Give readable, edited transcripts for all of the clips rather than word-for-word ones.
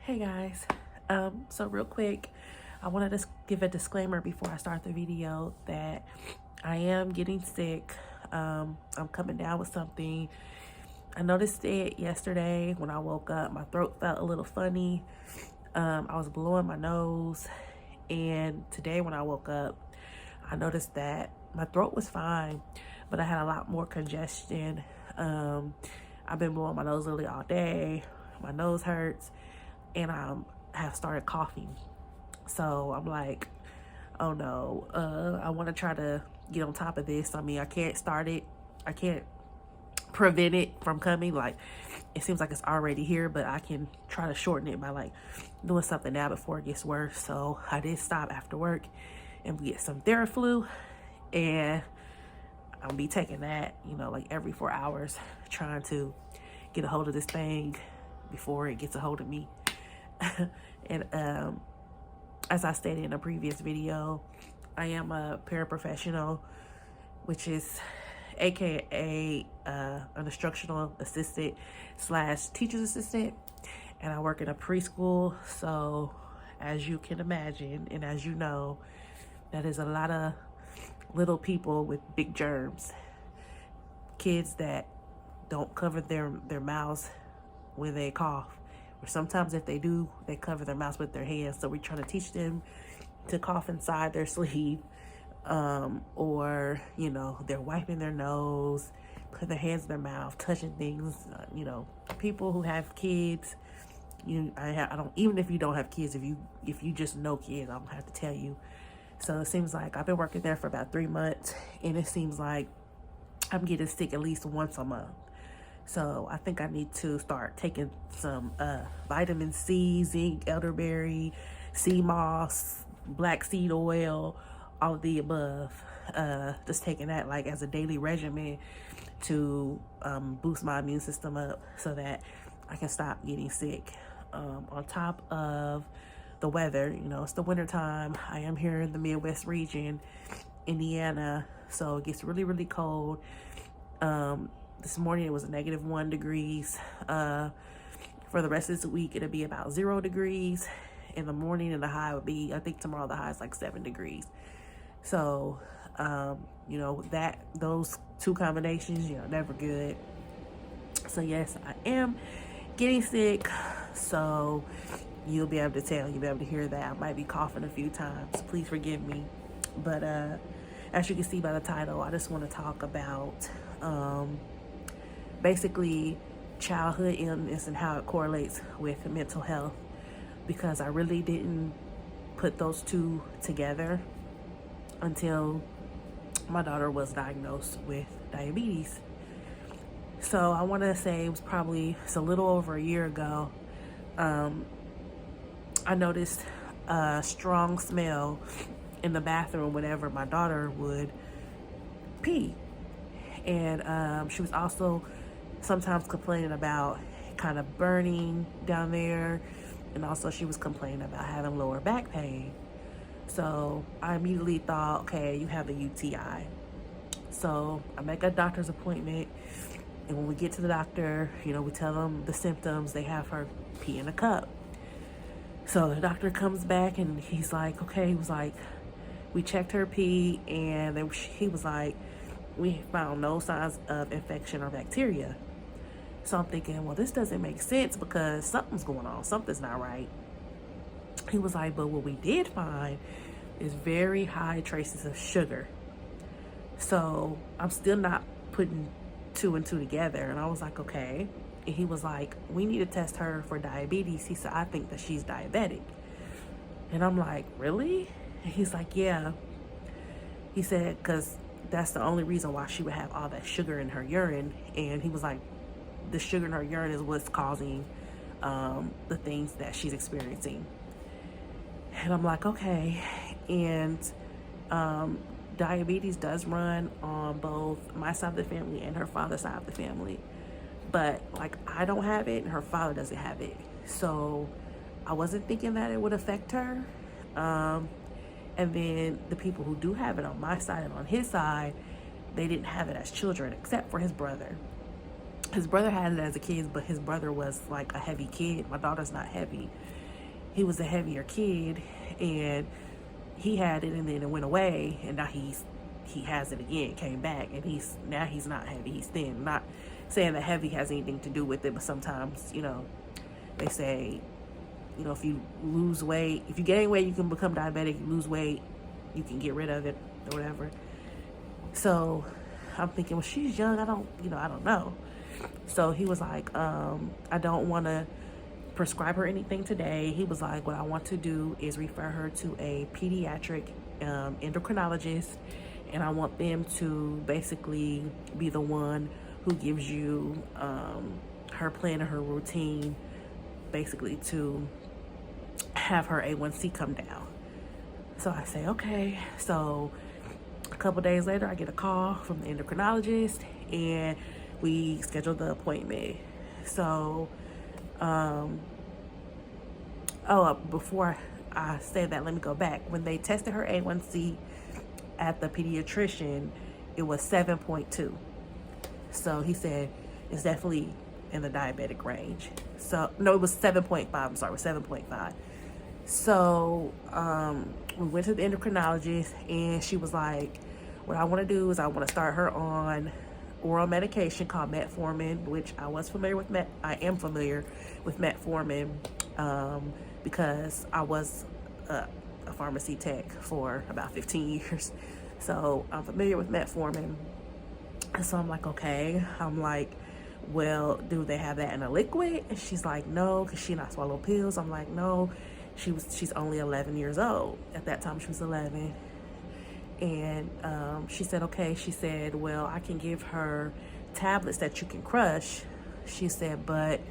Hey guys, so real quick, I wanted to give a disclaimer before I start the video that I am getting sick. I'm coming down with something. I noticed it yesterday when I woke up. My throat felt a little funny. I was blowing my nose, and today when I woke up, I noticed that my throat was fine, but I had a lot more congestion. I've been blowing my nose literally all day. My nose hurts, and I have started coughing. So I'm like, oh no, I want to try to get on top of this. I mean, I can't start it. I can't prevent it from coming. Like, it seems like it's already here, but I can try to shorten it by like doing something now before it gets worse. So I did stop after work and get some Theraflu, and I'll be taking that, like every 4 hours, trying to get a hold of this thing before it gets a hold of me. And as I stated in a previous video, I am a paraprofessional, which is aka an instructional assistant / teacher's assistant, and I work in a preschool. So as you can imagine, and as you know, that is a lot of little people with big germs, kids that don't cover their mouths when they cough, or sometimes if they do, they cover their mouths with their hands. So we're trying to teach them to cough inside their sleeve, or they're wiping their nose, putting their hands in their mouth, touching things. People who have kids, I don't, even if you don't have kids, if you just know kids, I don't have to tell you. So it seems like I've been working there for about 3 months, and it seems like I'm getting sick at least once a month. So I think I need to start taking some vitamin C, zinc, elderberry, sea moss, black seed oil, all of the above. Just taking that like as a daily regimen to boost my immune system up so that I can stop getting sick. On top of the weather, it's the winter time. I am here in the Midwest region, Indiana, so it gets really, really cold. This morning it was a -1 degrees. For the rest of this week, it'll be about 0 degrees in the morning, and the high would be, I think tomorrow the high is like 7 degrees. So, those two combinations, never good. So yes, I am getting sick. So you'll be able to hear that I might be coughing a few times. Please forgive me. But as you can see by the title, I just want to talk about basically childhood illness and how it correlates with mental health, because I really didn't put those two together until my daughter was diagnosed with diabetes. So I want to say it's a little over a year ago. I noticed a strong smell in the bathroom whenever my daughter would pee. And she was also sometimes complaining about kind of burning down there. And also she was complaining about having lower back pain. So I immediately thought, okay, you have a UTI. So I make a doctor's appointment. And when we get to the doctor, we tell them the symptoms. They have her pee in a cup. So the doctor comes back and he's like, okay, he was like, we checked her pee, and he was like, we found no signs of infection or bacteria. So I'm thinking, well, this doesn't make sense because something's going on. Something's not right. He was like, but what we did find is very high traces of sugar. So I'm still not putting 2 and 2 together. And I was like, okay. And he was like, we need to test her for diabetes. He said, I think that she's diabetic. And I'm like, really? And he's like, yeah. He said, because that's the only reason why she would have all that sugar in her urine. And he was like, the sugar in her urine is what's causing the things that she's experiencing. And I'm like, okay. And diabetes does run on both my side of the family and her father's side of the family. But like, I don't have it and her father doesn't have it. So I wasn't thinking that it would affect her. And then the people who do have it on my side and on his side, they didn't have it as children except for his brother. His brother had it as a kid, but his brother was like a heavy kid. My daughter's not heavy. He was a heavier kid, and he had it, and then it went away, and now he has it again, came back, and he's not heavy, he's thin. I'm not saying that heavy has anything to do with it, but sometimes, you know, they say, you know, if you lose weight, if you gain weight, you can become diabetic. You lose weight, you can get rid of it or whatever. So I'm thinking, well, she's young, I don't know. So he was like, I don't want to prescribe her anything today. He was like, what I want to do is refer her to a pediatric endocrinologist, and I want them to basically be the one who gives you her plan or her routine, basically to have her A1C come down. So I say, okay. So a couple days later, I get a call from the endocrinologist, and we scheduled the appointment. So before I say that, let me go back. When they tested her A1C at the pediatrician, it was 7.2. So he said it's definitely in the diabetic range. So no, it was 7.5. I'm sorry, 7.5. So we went to the endocrinologist, and she was like, what I want to do is I want to start her on oral medication called metformin, which I am familiar with metformin because I was a pharmacy tech for about 15 years. So I'm familiar with metformin. And so I'm like, okay. I'm like, well, do they have that in a liquid? And she's like, no, because she not swallow pills. I'm like, no. She's only 11 years old. At that time, she was 11. And she said, okay. She said, well, I can give her tablets that you can crush. She said, but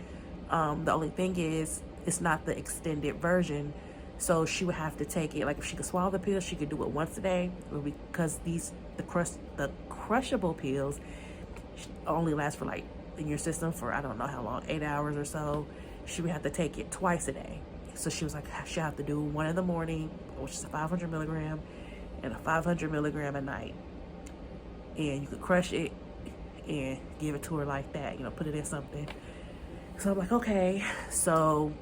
the only thing is, it's not the extended version. So she would have to take it, like if she could swallow the pills, she could do it once a day. Because the crushable pills only last for like in your system for I don't know how long, 8 hours or so. She would have to take it twice a day. So she was like, she'll have to do one in the morning, which is a 500 milligram, and a 500 milligram at night. And you could crush it and give it to her like that, you know, put it in something. So I'm like, okay. So,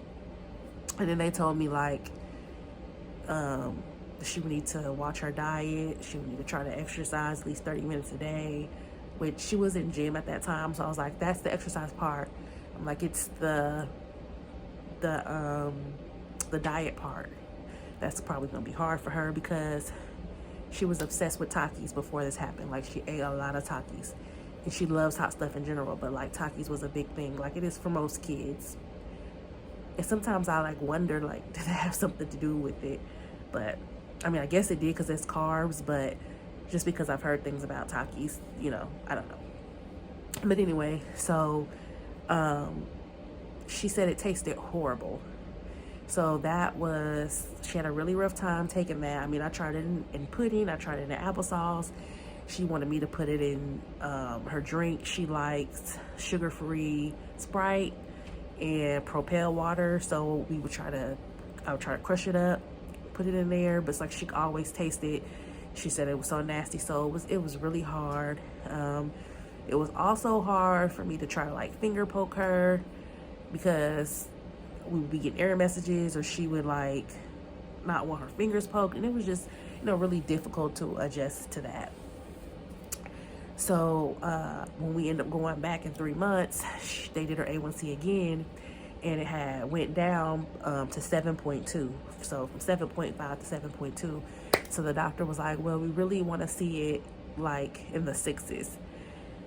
and then they told me like, she would need to watch her diet. She would need to try to exercise at least 30 minutes a day, which she was in gym at that time. So I was like, that's the exercise part. I'm like, it's the diet part that's probably gonna be hard for her, because she was obsessed with Takis before this happened. Like, she ate a lot of Takis, and she loves hot stuff in general, but like Takis was a big thing, like it is for most kids. And sometimes I like wonder, like, did it have something to do with it? But I mean, I guess it did, because it's carbs, but just because I've heard things about Takis, you know, I don't know. But anyway, so she said it tasted horrible. So she had a really rough time taking that. I mean, I tried it in pudding, I tried it in applesauce. She wanted me to put it in her drink. She likes sugar-free Sprite and Propel water. So I would try to crush it up, put it in there, but it's like she could always taste it. She said it was so nasty. So it was really hard. It was also hard for me to try to like finger poke her, because we would be getting error messages, or she would like not want her fingers poked, and it was just, you know, really difficult to adjust to that. So when we ended up going back in 3 months, they did her A1C again, and it went down to 7.2. So from 7.5 to 7.2. So the doctor was like, well, we really want to see it like in the 6s.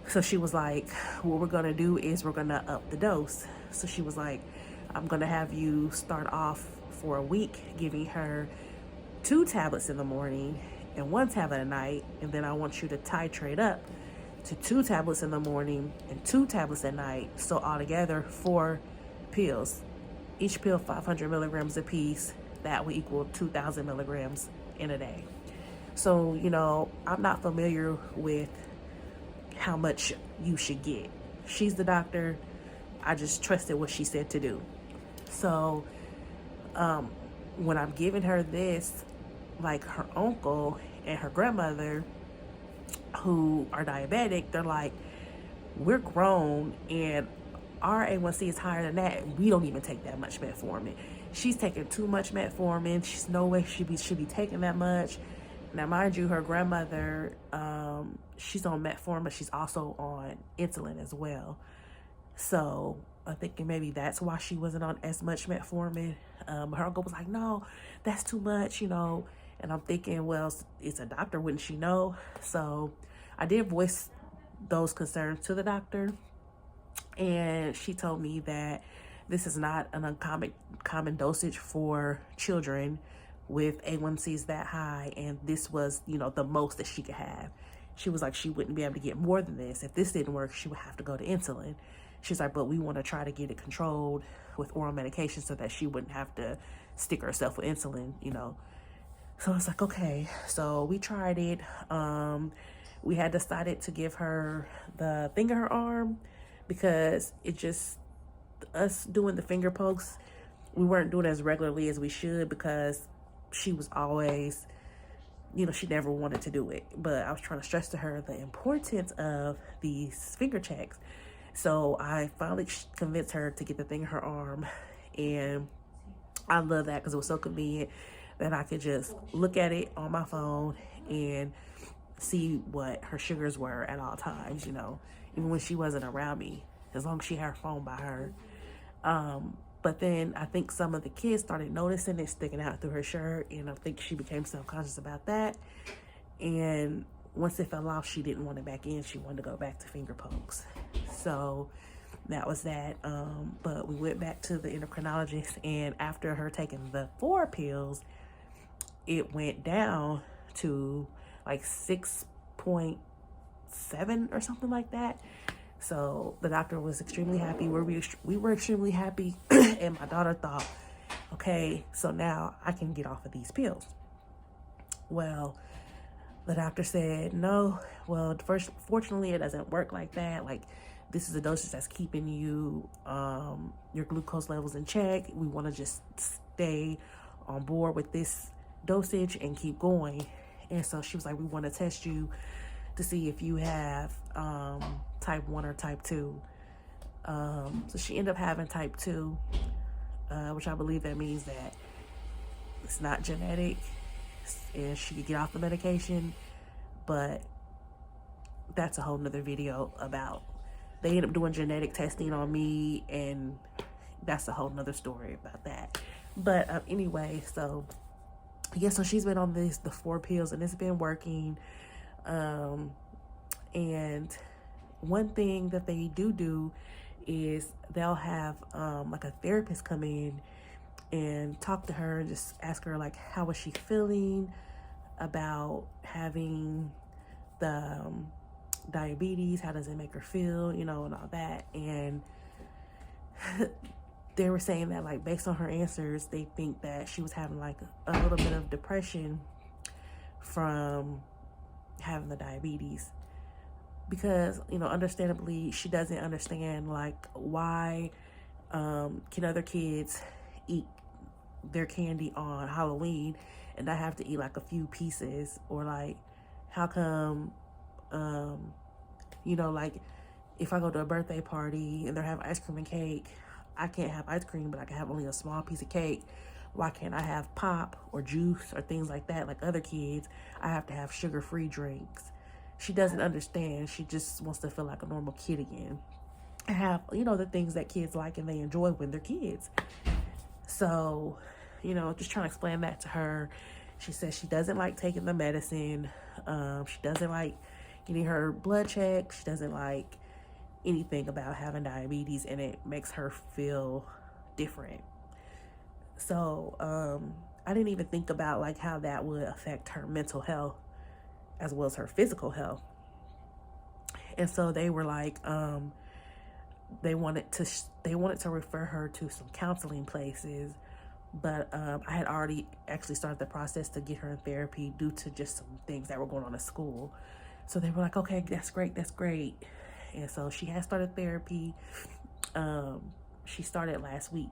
So she was like, what we're gonna do is we're gonna up the dose. So she was like, I'm gonna have you start off for a week giving her 2 tablets in the morning and 1 tablet at night, and then I want you to titrate up to 2 tablets in the morning and 2 tablets at night. So altogether 4 pills, each pill 500 milligrams a piece. That would equal 2,000 milligrams in a day. So, you know, I'm not familiar with how much you should get. She's the doctor. I just trusted what she said to do. So when I'm giving her this, like her uncle and her grandmother, who are diabetic, they're like, we're grown and our A1C is higher than that. We don't even take that much metformin. She's taking too much metformin. She's no way she should be taking that much. Now, mind you, her grandmother, she's on metformin, but she's also on insulin as well. So I'm thinking maybe that's why she wasn't on as much metformin. Her uncle was like, no, that's too much, you know. And I'm thinking, well, it's a doctor, wouldn't she know? So I did voice those concerns to the doctor. And she told me that this is not an uncommon dosage for children with A1Cs that high. And this was, you know, the most that she could have. She was like, she wouldn't be able to get more than this. If this didn't work, she would have to go to insulin. She's like, but we want to try to get it controlled with oral medication so that she wouldn't have to stick herself with insulin, you know. So I was like, okay. So we tried it. We had decided to give her the thing in her arm because it just, us doing the finger pokes, we weren't doing it as regularly as we should because she was always, you know, she never wanted to do it. But I was trying to stress to her the importance of these finger checks. So I finally convinced her to get the thing in her arm. And I love that because it was so convenient that I could just look at it on my phone and see what her sugars were at all times, you know, even when she wasn't around me, as long as she had her phone by her. But then I think some of the kids started noticing it sticking out through her shirt, and I think she became self-conscious about that. And once it fell off, she didn't want it back in. She wanted to go back to finger pokes. So that was that. But we went back to the endocrinologist, and after her taking the 4 pills, it went down to like 6.7 or something like that. So the doctor was extremely happy. We were extremely happy. And my daughter thought, okay, so now I can get off of these pills. Well, the doctor said, no, well, first, fortunately, it doesn't work like that. Like, this is a dosage that's keeping you, your glucose levels in check. We want to just stay on board with this dosage and keep going. And so she was like, we want to test you to see if you have type 1 or type 2. So she ended up having type 2, which I believe that means that it's not genetic and she could get off the medication. But that's a whole nother video about, they ended up doing genetic testing on me, and that's a whole nother story about that. But anyway, so yeah, so she's been on the 4 pills and it's been working. And one thing that they do is they'll have like a therapist come in and talk to her and just ask her like, how is she feeling about having the diabetes? How does it make her feel, you know, and all that. And they were saying that, like, based on her answers, they think that she was having like a little bit of depression from having the diabetes, because, you know, understandably, she doesn't understand like why can other kids eat their candy on Halloween and I have to eat like a few pieces, or like how come you know, like if I go to a birthday party and they're having ice cream and cake, I can't have ice cream, but I can have only a small piece of cake. Why can't I have pop or juice or things like that like other kids? I have to have sugar-free drinks. She doesn't understand. She just wants to feel like a normal kid again and have, you know, the things that kids like and they enjoy when they're kids. So, you know, just trying to explain that to her. She says she doesn't like taking the medicine. She doesn't like getting her blood checked. She doesn't like anything about having diabetes, and it makes her feel different. So I didn't even think about like how that would affect her mental health as well as her physical health. And so they were like, they wanted to refer her to some counseling places, but I had already actually started the process to get her in therapy due to just some things that were going on at school. So they were like, okay, that's great. And so she has started therapy. She started last week,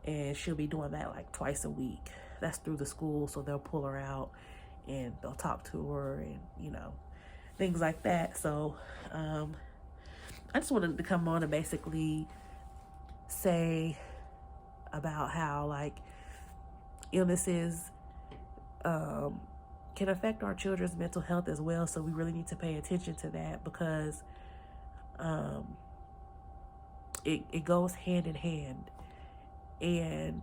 and she'll be doing that like twice a week. That's through the school, so they'll pull her out and they'll talk to her and, you know, things like that. So I just wanted to come on and basically say about how like illnesses can affect our children's mental health as well. So we really need to pay attention to that, because it goes hand in hand. And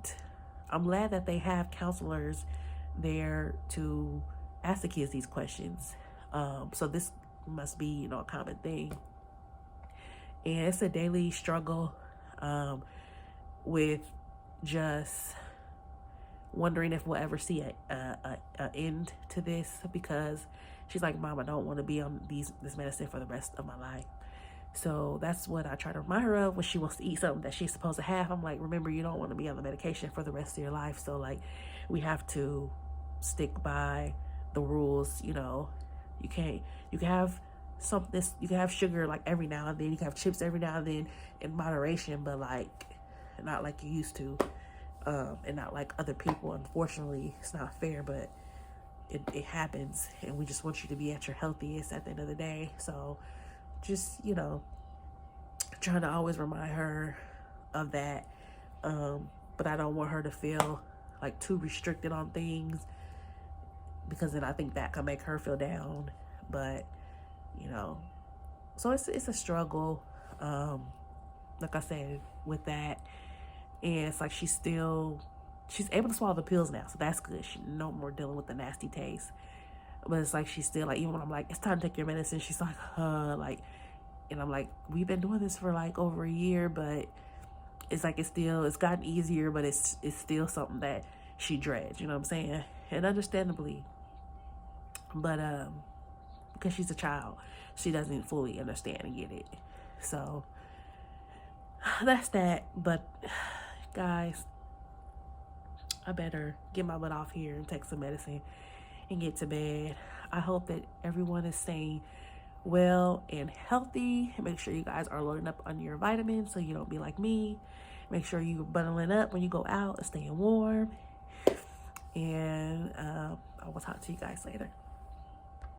I'm glad that they have counselors there to ask the kids these questions. So this must be, you know, a common thing. And it's a daily struggle with just wondering if we'll ever see a end to this, because she's like, Mom, I don't want to be on this medicine for the rest of my life. So that's what I try to remind her of when she wants to eat something that she's supposed to have. I'm like, remember, you don't want to be on the medication for the rest of your life. So like, we have to stick by the rules. You know, you can have something, you can have sugar like every now and then, you can have chips every now and then in moderation, but like not like you used to, and not like other people. Unfortunately, it's not fair, but it happens, and we just want you to be at your healthiest at the end of the day. So just, you know, trying to always remind her of that, but I don't want her to feel like too restricted on things, because then I think that can make her feel down. But you know, so it's a struggle, like I said, with that. And it's like she's able to swallow the pills now, so that's good. She's no more dealing with the nasty taste. But it's like she's still like, even when I'm like, it's time to take your medicine, she's like, like, and I'm like, we've been doing this for like over a year, but it's like it's gotten easier, but it's still something that she dreads, you know what I'm saying? And understandably, but because she's a child, she doesn't fully understand and get it. So that's that. But guys, I better get my butt off here and take some medicine and get to bed. I hope that everyone is staying well and healthy. Make sure you guys are loading up on your vitamins so you don't be like me. Make sure you're bundling up when you go out and staying warm. And I will talk to you guys later.